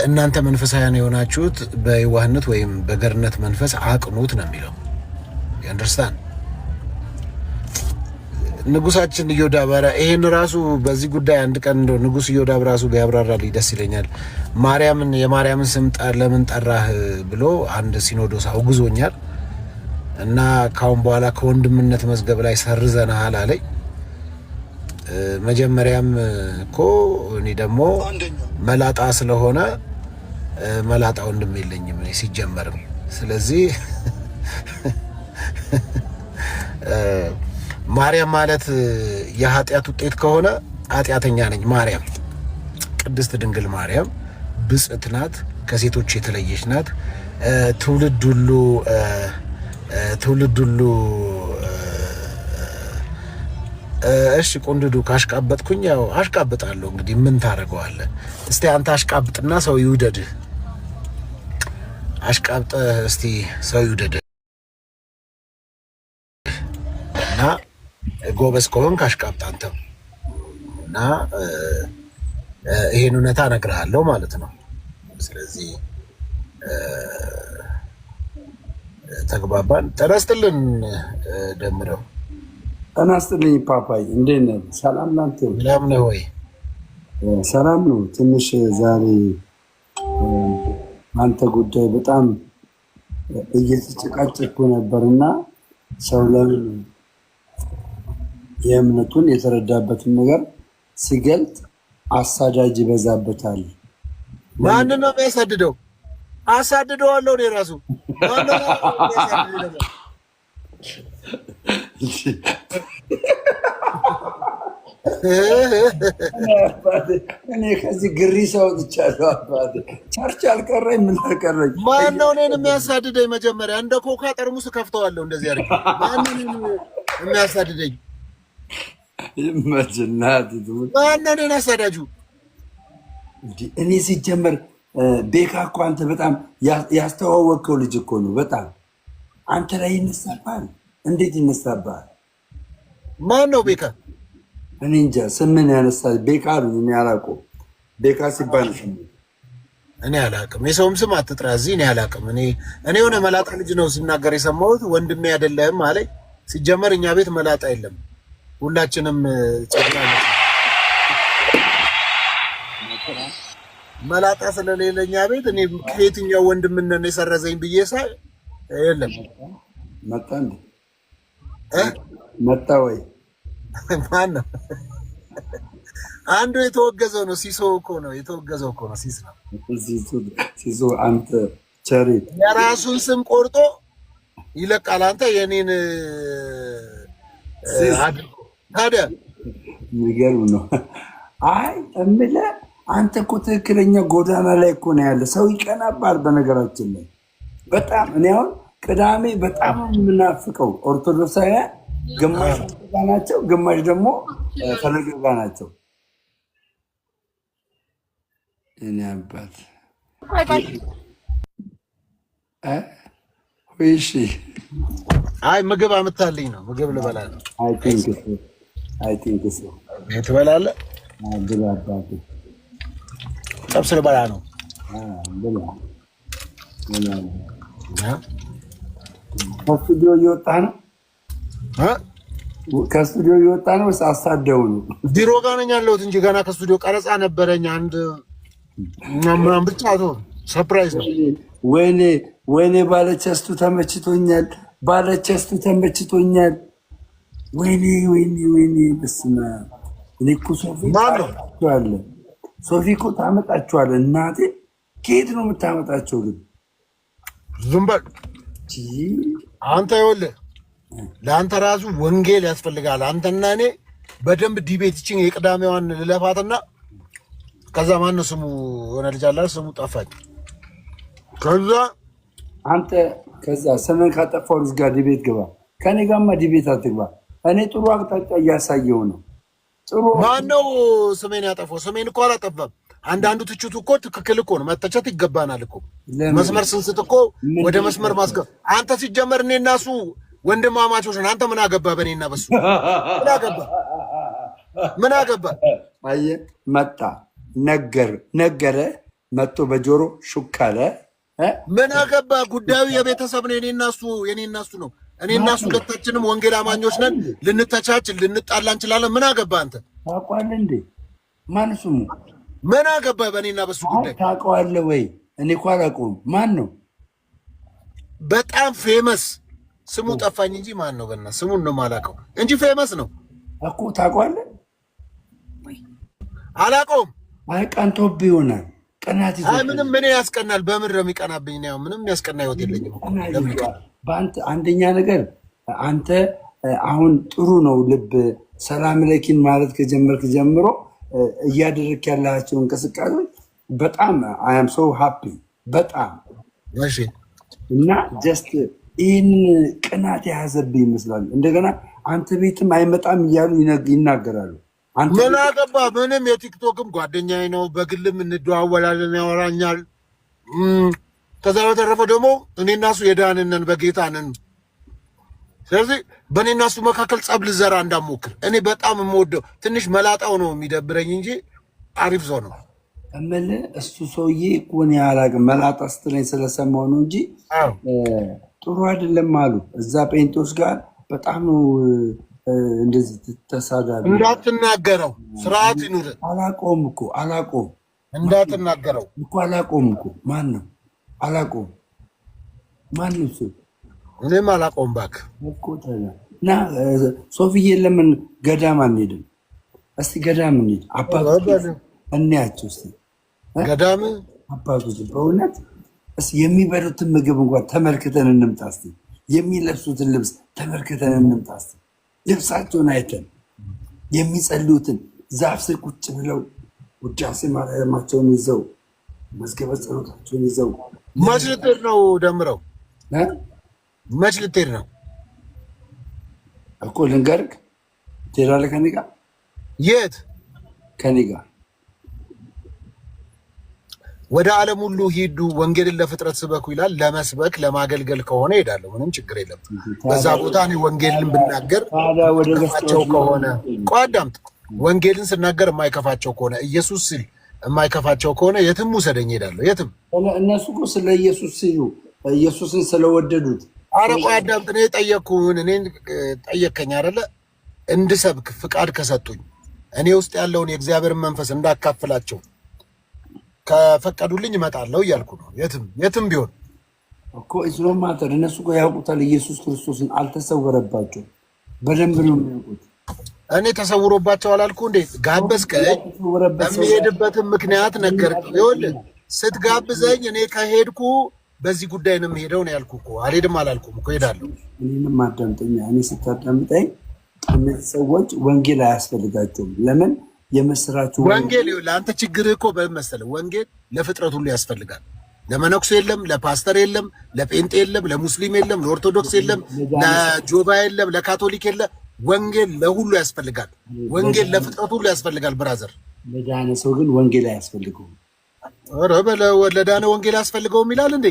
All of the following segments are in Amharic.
እናንተ መንፈሳውያን የሆናችሁት በየዋህነት ወይም በገርነት መንፈስ አቅኑት ነው የሚለው። አንደርስታንድ ንጉሳችን ኢዮዳብ ይሄን ራሱ በዚህ ጉዳይ አንድ ቀን እንደው ንጉስ ኢዮዳብ ራሱ ቢያብራራልኝ ደስ ይለኛል። ማርያምን የማርያምን ስም ለምን ጠራህ ብሎ አንድ ሲኖዶስ አውግዞኛል እና ካሁን በኋላ ከወንድምነት መዝገብ ላይ ሰርዘናል አለኝ። መጀመሪያም እኮ እኔ ደግሞ መላጣ ስለሆነ መላጣ ወንድም የለኝም እኔ ሲጀመርም። ስለዚህ ማርያም ማለት የኃጢአት ውጤት ከሆነ ኃጢአተኛ ነኝ። ማርያም ቅድስት ድንግል ማርያም ብጽዕት ናት፣ ከሴቶች የተለየች ናት። ትውልድ ሁሉ እሺ ቁንድዱ ካሽቃበጥኩኝ ያው አሽቃብጣለሁ። እንግዲህ ምን ታደርገዋለህ? እስቲ አንተ አሽቃብጥና ሰው ይውደድህ። አሽቃብጠ እስቲ ሰው ይውደድህ እና ጎበዝ ከሆንክ አሽቃብጥ አንተም እና ይሄን እውነታ እነግርሃለሁ ማለት ነው። ስለዚህ ተግባባን። ተነስተልን ደምረው ተናስተልኝ ፓፓይ እንዴት ነህ? ሰላም ላንተ ሰላም ነው ወይ? ሰላም ነው። ትንሽ ዛሬ አንተ ጉዳይ በጣም እየተጨቃጨኩ ነበርና ሰው ለምን የእምነቱን የተረዳበትን ነገር ሲገልጥ አሳዳጅ ይበዛበታል። ማንን ነው የሚያሳድደው? አሳድደዋለሁ እኔ ራሱ ማንን ነው የሚያሳድደው? እኔ ከዚህ ግሪሳ ወጥቻለሁ። አባቴ ቸርች አልቀረኝ ምን አልቀረኝ። ማነው እኔን የሚያሳድደኝ? መጀመሪያ እንደ ኮካ ጠርሙስ ከፍተዋለሁ እንደዚህ አድርጌ። ማንን የሚያሳድደኝ? ይመችናት። ማነው እኔን አሳዳጁ? እኔ ሲጀመር ቤካ እኮ አንተ በጣም ያስተዋወቅከው ልጅ እኮ ነው። በጣም አንተ ላይ ይነሳባል። እንዴት ይነሳባል? ማን ነው ቤካ? እኔ እንጃ ስምን ያነሳል። ቤካ አሉ። እኔ አላውቀውም። ቤካ ሲባል እኔ አላውቅም። የሰውም ስም አትጥራ እዚህ። እኔ አላውቅም። እኔ የሆነ መላጣ ልጅ ነው ሲናገር የሰማሁት። ወንድሜ አይደለህም አለኝ። ሲጀመር እኛ ቤት መላጣ የለም። ሁላችንም ጨግና መላጣ ስለሌለኛ ቤት እኔ ከየትኛው ወንድምነት ነው የሰረዘኝ ብዬ ሳይ የለም። መጣ እንዴ? መጣ ወይ? ማን ነው? አንዱ የተወገዘው ነው። ሲሶ እኮ ነው የተወገዘው እኮ ነው። ሲስ ነው ሲሶ። አንተ ቸሪ የራሱን ስም ቆርጦ ይለቃል። አንተ የኔን አድርጎ ታዲያ የሚገርም ነው። አይ እምልህ አንተ እኮ ትክክለኛ ጎዳና ላይ እኮ ነው ያለ። ሰው ይቀናባል። በነገራችን ላይ በጣም እኔ አሁን ቅዳሜ በጣም የምናፍቀው ኦርቶዶክሳውያን ግማሽ ናቸው፣ ግማሽ ደግሞ ፈለገጋ ናቸው። እኔ አባት እሺ። አይ ምግብ አምታልኝ ነው። ምግብ ልበላ ነው። አይ ቲንክ ሶ ትበላለህ? ብላ አባቴ ጥብስ ልበላ ነው። ብላ ከስቱዲዮ እየወጣ ነው። ከስቱዲዮ እየወጣ ነው። አሳደው ነው። ቢሮ ጋር ነኝ ያለሁት እንጂ ገና ከስቱዲዮ ቀረጻ ነበረኝ። አንድ ምናምን ብቻ ነው። ሰርፕራይዝ ነው። ወይኔ ባለቸስቱ ተመችቶኛል። ባለቸስቱ ተመችቶኛል። ወይኔ በስመ አብ። እኔ እኮ ሶፊ እኮ ታመጣችኋለህ። እናቴ ከየት ነው የምታመጣቸው ግን? ዝም በል አንተ። ይኸውልህ ለአንተ ራሱ ወንጌል ያስፈልጋል። አንተና እኔ በደንብ ዲቤትችን የቅዳሜዋን ልለፋትና ከዛ ማነው ስሙ የሆነ ልጅ አለ ስሙ ጠፋኝ። ከዛ አንተ ስምን ካጠፋው ልጅ ጋር ዲቤት ግባ። ከኔ ጋርማ ዲቤት አትግባ። እኔ ጥሩ አቅጣጫ እያሳየው ነው። ጥሩ ማነው ስሜን ያጠፋው? ስሜን እኮ አላጠፋም። አንዳንዱ ትችቱ እኮ ትክክል እኮ ነው። መተቸት ይገባናል እኮ። መስመር ስንስት እኮ ወደ መስመር ማስገብ። አንተ ሲጀመር እኔ እና እሱ ወንድማማቾች ነን። አንተ ምን አገባ በእኔና በሱ? ምን አገባ? አየህ መጣ ነገረ መጥቶ በጆሮ ሹክ አለ። ምን አገባ? ጉዳዩ የቤተሰብ ነው። የኔና እሱ ነው። እኔና እሱ ሁለታችንም ወንጌል አማኞች ነን። ልንተቻች ልንጣላ እንችላለን። ምን አገባ አንተ? ታውቀዋለህ እንዴ? ማን ስሙ? ምን አገባ በእኔና በሱ ጉዳይ? ታውቀዋለህ ወይ? እኔ እኮ አላውቀውም። ማን ነው? በጣም ፌመስ ስሙ ጠፋኝ እንጂ ማን ነው? በእናትህ ስሙን ነው የማላውቀው እንጂ ፌመስ ነው እኮ። ታውቀዋለህ? አላውቀውም። አይ ቀንቶብህ ይሆናል። ቀናት ይዞ ምንም ምን ያስቀናል? በምን ነው የሚቀናብኝ? ነው ምንም ያስቀና ህይወት የለኝም እኮ። በአንተ አንደኛ ነገር አንተ አሁን ጥሩ ነው። ልብ ሰላም ለኪን ማለት ከጀመርክ ጀምሮ እያደረክ ያላቸው እንቅስቃሴዎች በጣም አም ሶ ሃፒ በጣም እሺ። እና ጀስት ይህን ቅናት የያዘብህ ይመስላል። እንደገና አንተ ቤትም አይመጣም እያሉ ይናገራሉ። ምን አገባ? ምንም የቲክቶክም ጓደኛዬ ነው። በግልም እንደዋወላለን፣ ያወራኛል። ከዛ በተረፈ ደግሞ እኔና እሱ የዳንነን በጌታ ነን። ስለዚህ በእኔና እሱ መካከል ጸብ ልዘራ እንዳሞክር። እኔ በጣም የምወደው ትንሽ መላጣው ነው የሚደብረኝ እንጂ አሪፍ ሰው ነው። እምልህ እሱ ሰውዬ እኮ እኔ አላውቅም፣ መላጣ ስትለኝ ስለሰማሁ ነው እንጂ ጥሩ አይደለም አሉ። እዛ ጴንጤዎች ጋር በጣም ነው እንደዚህ ተሳዳቢ። እንዳትናገረው፣ ስርዓት ይኑር። አላውቀውም እኮ አላውቀውም። እንዳትናገረው እኮ አላውቀውም እኮ። ማን ነው? አላውቀውም። ማን ነው እሱ? እኔም አላውቀውም እባክህ እኮ። እና ሶፊዬ ለምን ገዳም አንሄድም? እስቲ ገዳም እንሂድ። አባቶች እንያቸው እስቲ ገዳም አባቶች በእውነት እስቲ የሚበሉትን ምግብ እንኳን ተመልክተን እንምጣ እስቲ። የሚለብሱትን ልብስ ተመልክተን እንምጣ እስቲ። ልብሳቸውን አይተን የሚጸልዩትን ዛፍ ስር ቁጭ ብለው ውዳሴ ማርያማቸውን ይዘው መዝገበ ጸሎታቸውን ይዘው። መች ልትሄድ ነው ደምረው? መች ልትሄድ ነው እኮ? ልንገርህ። ትሄዳለህ ከእኔ ጋር? የት? ከእኔ ጋር ወደ ዓለም ሁሉ ሂዱ ወንጌልን ለፍጥረት ስበኩ ይላል። ለመስበክ ለማገልገል ከሆነ ሄዳለሁ፣ ምንም ችግር የለም። በዛ ቦታ እኔ ወንጌልን ብናገር የማይከፋቸው ከሆነ ቆይ አዳምጥ። ወንጌልን ስናገር የማይከፋቸው ከሆነ ኢየሱስ ሲል የማይከፋቸው ከሆነ የትም ውሰደኝ ሄዳለሁ። የትም። እነሱ እኮ ስለ ኢየሱስ ሲሉ ኢየሱስን ስለወደዱት። ኧረ ቆይ አዳምጥ። እኔ ጠየቅኩህን፣ እኔን ጠየቅከኝ አይደለ? እንድሰብክ ፍቃድ ከሰጡኝ እኔ ውስጥ ያለውን የእግዚአብሔርን መንፈስ እንዳካፍላቸው ከፈቀዱልኝ እመጣለሁ እያልኩ ነው። የትም ቢሆን እኮ እስሎም ማተር እነሱ እኮ ያውቁታል። ኢየሱስ ክርስቶስን አልተሰወረባቸው፣ በደንብ ነው የሚያውቁት። እኔ ተሰውሮባቸው አላልኩ እንዴ? ጋበዝከኝ፣ የሚሄድበትን ምክንያት ነገርኩህ። ይኸውልህ ስትጋብዘኝ እኔ ከሄድኩ በዚህ ጉዳይ ነው የምሄደው ነው ያልኩህ እኮ። አልሄድም አላልኩም እኮ፣ ሄዳለሁ። እኔንም አዳምጠኝ። እኔ ስታዳምጠኝ እነዚህ ሰዎች ወንጌል አያስፈልጋቸውም። ለምን? የምስራችሁ ወንጌል ለአንተ ችግር እኮ በመሰለህ ወንጌል ለፍጥረት ሁሉ ያስፈልጋል። ለመነኩሴ የለም፣ ለፓስተር የለም፣ ለጴንጤ የለም፣ ለሙስሊም የለም፣ ለኦርቶዶክስ የለም፣ ለጆባ የለም፣ ለካቶሊክ የለም። ወንጌል ለሁሉ ያስፈልጋል። ወንጌል ለፍጥረት ሁሉ ያስፈልጋል። ብራዘር፣ ለዳነ ሰው ግን ወንጌል አያስፈልገውም። ኧረ በለው፣ ለዳነ ወንጌል አያስፈልገውም ይላል እንዴ?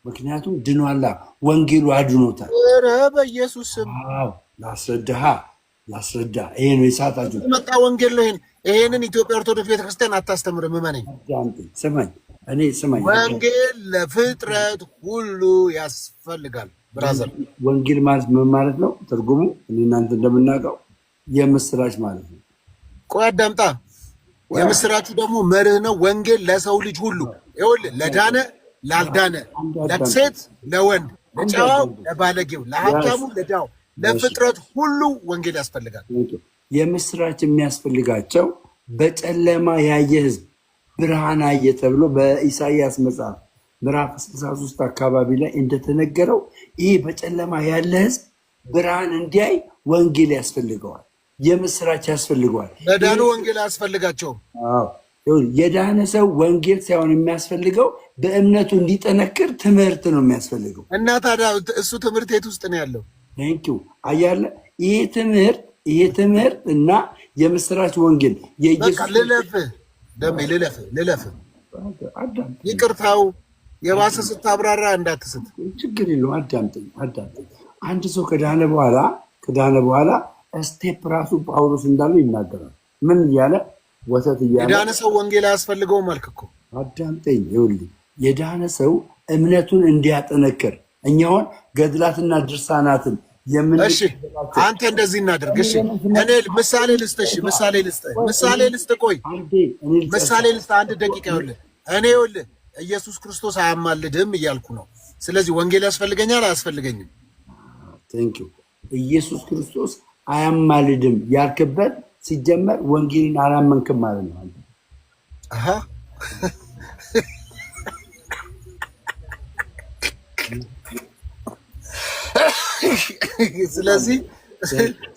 ምክንያቱም ድኗላ፣ ወንጌሉ አድኖታል። ኧረ በኢየሱስ ስም ላስረዳ። ይሄ ነው የሳታችሁ መጣ ወንጌል ነው። ይሄንን ኢትዮጵያ ኦርቶዶክስ ቤተክርስቲያን አታስተምርም። እመነኝ፣ ስማኝ። ወንጌል ለፍጥረት ሁሉ ያስፈልጋል። ብራዘር፣ ወንጌል ማለት ምን ማለት ነው? ትርጉሙ እኔ እናንተ እንደምናውቀው የምስራች ማለት ነው። ቆይ አዳምጣ። የምስራቹ ደግሞ መርህ ነው። ወንጌል ለሰው ልጅ ሁሉ፣ ይኸውልህ፣ ለዳነ ላልዳነ፣ ለሴት ለወንድ፣ ለጨዋው ለባለጌው፣ ለሀብታሙ ለድሃው፣ ለፍጥረት ሁሉ ወንጌል ያስፈልጋል። የምስራች የሚያስፈልጋቸው በጨለማ ያየ ህዝብ ብርሃን አየ ተብሎ በኢሳይያስ መጽሐፍ ምዕራፍ 63 አካባቢ ላይ እንደተነገረው ይህ በጨለማ ያለ ህዝብ ብርሃን እንዲያይ ወንጌል ያስፈልገዋል። የምስራች ያስፈልገዋል። ለዳኑ ወንጌል አያስፈልጋቸውም። የዳነ ሰው ወንጌል ሳይሆን የሚያስፈልገው በእምነቱ እንዲጠነክር ትምህርት ነው የሚያስፈልገው። እና ታዲያ እሱ ትምህርት የት ውስጥ ነው ያለው? ቴንኪው አያለ ይሄ ትምህርት እና የምስራች ወንጌል ልለፍ ይቅርታው የባሰ ስታብራራ እንዳትስት። ችግር የለውም። አዳምጠኝ። አንድ ሰው ከዳነ በኋላ ስቴፕ ራሱ ጳውሎስ እንዳለው ይናገራል። ምን እያለ ወተት እያለ የዳነ ሰው ወንጌል አያስፈልገውም አልክ እኮ። አዳምጠኝ። ይኸውልህ የዳነ ሰው እምነቱን እንዲያጠነክር እኛውን ገድላትና ድርሳናትን እሺ አንተ እንደዚህ እናድርግ። እሺ እኔ ምሳሌ ልስጥ። እሺ ምሳሌ ልስጥ። ቆይ ምሳሌ ልስጥ። አንድ ደቂቃ ይኸውልህ። እኔ ይኸውልህ ኢየሱስ ክርስቶስ አያማልድም እያልኩ ነው። ስለዚህ ወንጌል ያስፈልገኛል አያስፈልገኝም? ቴንክ ዩ። ኢየሱስ ክርስቶስ አያማልድም ያልክበት ሲጀመር ወንጌልን አላመንክም ማለት ነው። አሃ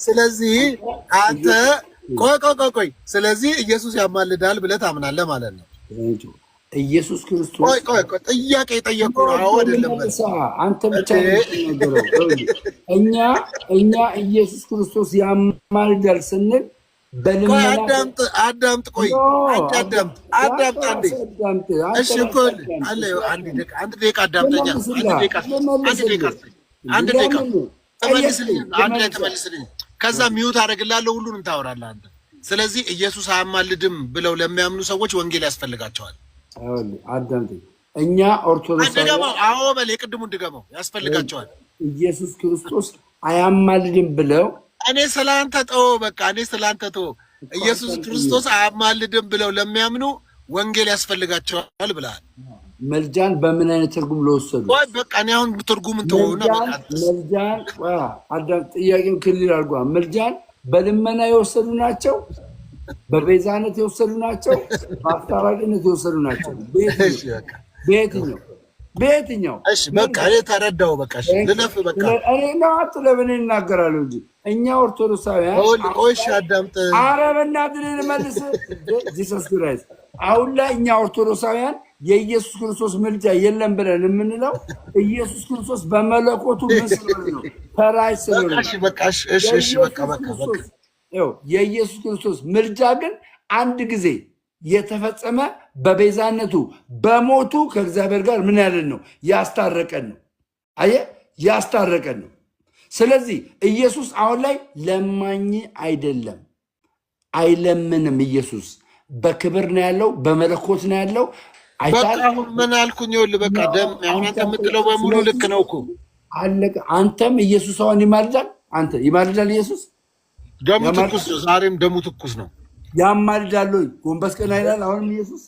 ስለዚህ አንተ ቆይ ስለዚህ ኢየሱስ ያማልዳል ብለህ ታምናለህ ማለት ነው። ኢየሱስ ክርስቶስ ቆይ ጥያቄ ጠየቁ ነው። አዎ አይደለም አንተ ብቻ እኛ ኢየሱስ ክርስቶስ ያማልዳል ስንል ቆይ አዳምጥ አንዴ። እሺ እኮ አንድ ደቂቃ አዳምጠኛ። አንድ ደቂቃ ተመልስልኝ። ከዛ ሚዩት አደርግልሃለሁ፣ ሁሉንም ታወራለህ አንተ። ስለዚህ ኢየሱስ አያማልድም ብለው ለሚያምኑ ሰዎች ወንጌል ያስፈልጋቸዋል። አዳምጠኝ። እኛ ኦርቶዶክሳውያን አዎ በል የቅድሙን ድገመው፣ ያስፈልጋቸዋል። ኢየሱስ ክርስቶስ አያማልድም ብለው እኔ ስላንተ ተወው፣ በቃ እኔ ስላንተ ተወው። ኢየሱስ ክርስቶስ አያማልድም ብለው ለሚያምኑ ወንጌል ያስፈልጋቸዋል ብለሃል። መልጃን በምን አይነት ትርጉም ለወሰዱ? ወይ በቃ እኔ አሁን ትርጉምን ተወውና በቃ መልጃን አዳም ጥያቄን ክልል አድርጓ። መልጃን በልመና የወሰዱ ናቸው፣ በቤዛነት የወሰዱ ናቸው፣ በአስታራቂነት የወሰዱ ናቸው። በየትኛው? እሺ በቃ እኔ ተረዳው። በቃ እሺ ልለፍ። በቃ እኔ ነው ለምን እናገራለሁ እንጂ እኛ ኦርቶዶክሳውያን ቆይሽ አዳምጥ። ኧረ በእናትህ ልመልስ። ጂሰስ ክራይስት አሁን ላይ እኛ ኦርቶዶክሳውያን የኢየሱስ ክርስቶስ ምልጃ የለም ብለን የምንለው ኢየሱስ ክርስቶስ በመለኮቱ ምን ስለሆነ ነው? ተራይ ስለሆነ። እሺ በቃ እሺ በቃ የኢየሱስ ክርስቶስ ምልጃ ግን አንድ ጊዜ የተፈጸመ በቤዛነቱ በሞቱ ከእግዚአብሔር ጋር ምን ያለን ነው? ያስታረቀን ነው። አየህ፣ ያስታረቀን ነው። ስለዚህ ኢየሱስ አሁን ላይ ለማኝ አይደለም፣ አይለምንም። ኢየሱስ በክብር ነው ያለው፣ በመለኮት ነው ያለው። በቃ አሁን ምን አልኩኝ? ይኸውልህ በቃ ደም አሁን አንተ የምትለው በሙሉ ልክ ነው እኮ አለቀ። አንተም ኢየሱስ አሁን ይማልዳል። አንተ ይማልዳል። ኢየሱስ ደሙ ትኩስ ነው። ዛሬም ደሙ ትኩስ ነው። ያማልዳል ወይ? ጎንበስ ቀና ይላል። አሁንም ኢየሱስ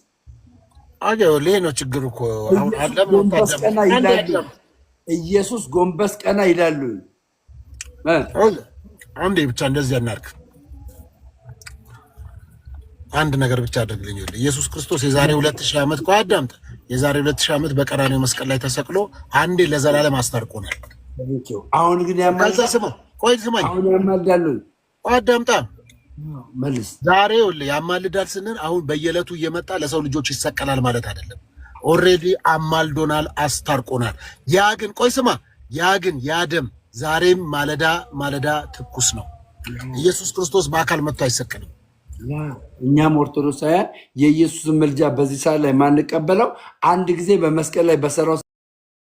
ይሄ ነው ችግሩ እኮ አሁን አለም ጎንበስ ቀና ይላል። ኢየሱስ ጎንበስ ቀና ይላል። አንዴ ብቻ እንደዚህ እናድርግ። አንድ ነገር ብቻ አድርግልኝ። ኢየሱስ ክርስቶስ የዛሬ 2000 ዓመት እኮ አዳምጥ፣ የዛሬ 2000 ዓመት በቀራንዮ መስቀል ላይ ተሰቅሎ አንዴ ለዘላለም አስታርቆናል። አሁን ግን ስማኝ። አሁን ያማልዳል። አዳምጣ መልስ። ዛሬ ያማልዳል ስንል አሁን በየዕለቱ እየመጣ ለሰው ልጆች ይሰቀላል ማለት አይደለም። ኦልሬዲ አማልዶናል፣ አስታርቆናል። ያ ግን ያ ደም ዛሬም ማለዳ ትኩስ ነው። ኢየሱስ ክርስቶስ በአካል መጥቶ አይሰቀልም። እኛም ኦርቶዶክሳውያን የኢየሱስን መልጃ በዚህ ሰዓት ላይ ማንቀበለው አንድ ጊዜ በመስቀል ላይ በሰራው